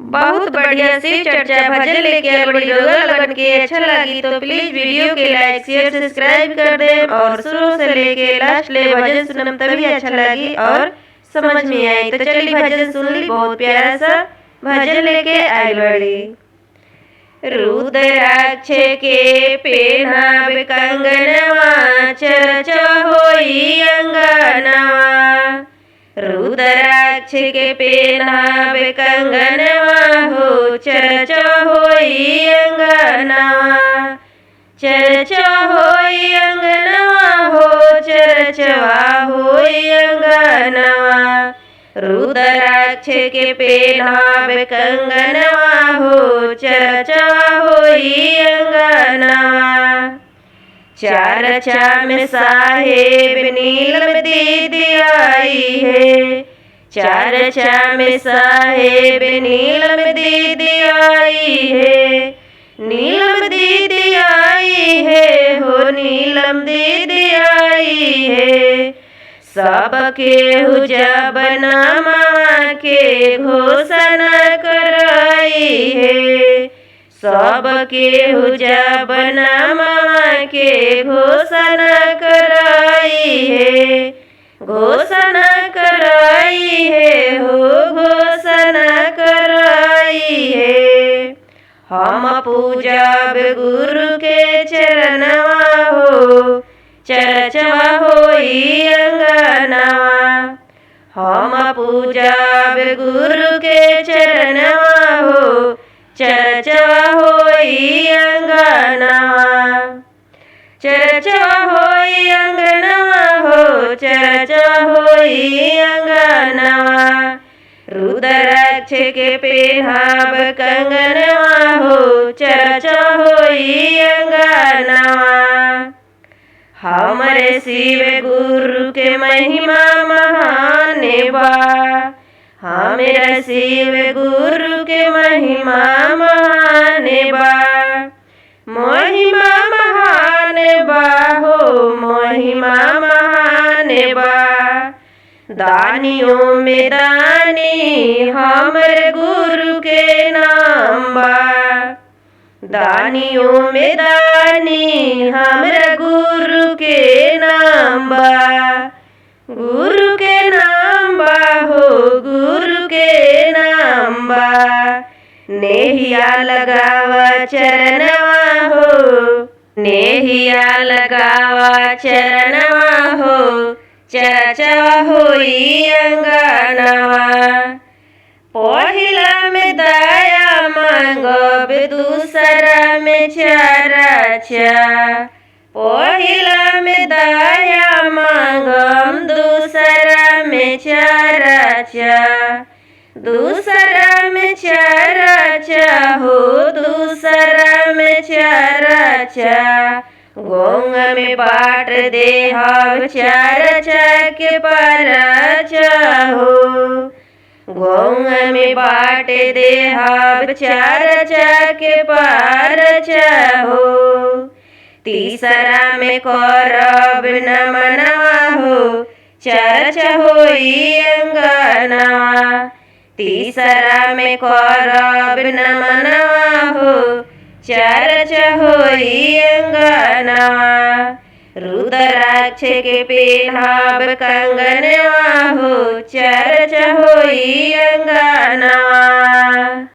बहुत बढ़िया शिव चर्चा भजन लेके आल बड़ी रउआ लगन के अच्छा लगी तो प्लीज वीडियो के लाइक शेयर सब्सक्राइब कर दे और शुरू से लेके लास्ट ले भजन सुनम तभी अच्छा लगी और समझ में आई। तो चलिए भजन सुन ली। बहुत प्यारा सा भजन लेके आयल बड़ी। रुद्राक्ष के पेनाब कंगनवा चरच होई अंगनवा। रुद्राक्ष के पेनाब कंगनवा हो चरच होई अंगनवा। चरच होई अंगनवा हो चरचवा होई अंगनवा। रुद्राक्ष के पेनाब कंगनवा हो चरचवा होई अंगनवा। चरचा में साहेब नीलम दीदी आई है। चरचा में साहेब नीलम दीदी आई है। नीलम दीदी आई है हो नीलम दीदी आई है। सबके हुजब नामा के घोषणा कराई है। सबके हुजब नामा के घोषणा कराई है। घोषणा कराई है हो घोषणा कराई है। हम पूजब गुरु के चरणवा हो चरचवा होई अंगनवा। हम पूजब गुरु के चरणवा हो चरचवा होई अंगनवा। चरचवा होई अंगनवा हो चरचवा होई अंगनवा। रुद्राक्ष के पेनाब कंगनवा हो चरचवा होई अंगनवा। हमरे शिव गुरु के महिमा महान बा। हमारा शिव गुरु के महिमा महान बा। महिमा महान बा हो महिमा महान बा। दानियों में दानी हमरे गुरु के नाम बा। दानियों में दानी हमरा गुरु के नाम बा। गुरु के नाम बा हो गुरु के नाम बा। नेहिया लगावा चरणवा हो नेहिया लगावा चरणवा हो चरचवा होई अंगनवा। पहिला में दया मांगब दूसरा में चरचा। पहिला में दया मांगम दूसरा में चरचा। दूसरा में चरचा हो दूसरा में चरचा। गोंग में बाट देहब चरचा के परचा हो। गोंग में बाट देहब चरचा के परचा हो। तीसरा में करब नमनवा हो चरचा होई अंगनवा। तीसरा में करब नमनवा हो चरचा होई अंगनवा। रुद्राक्ष के पेनाब कंगनवा हो चरचा होई अंगनवा।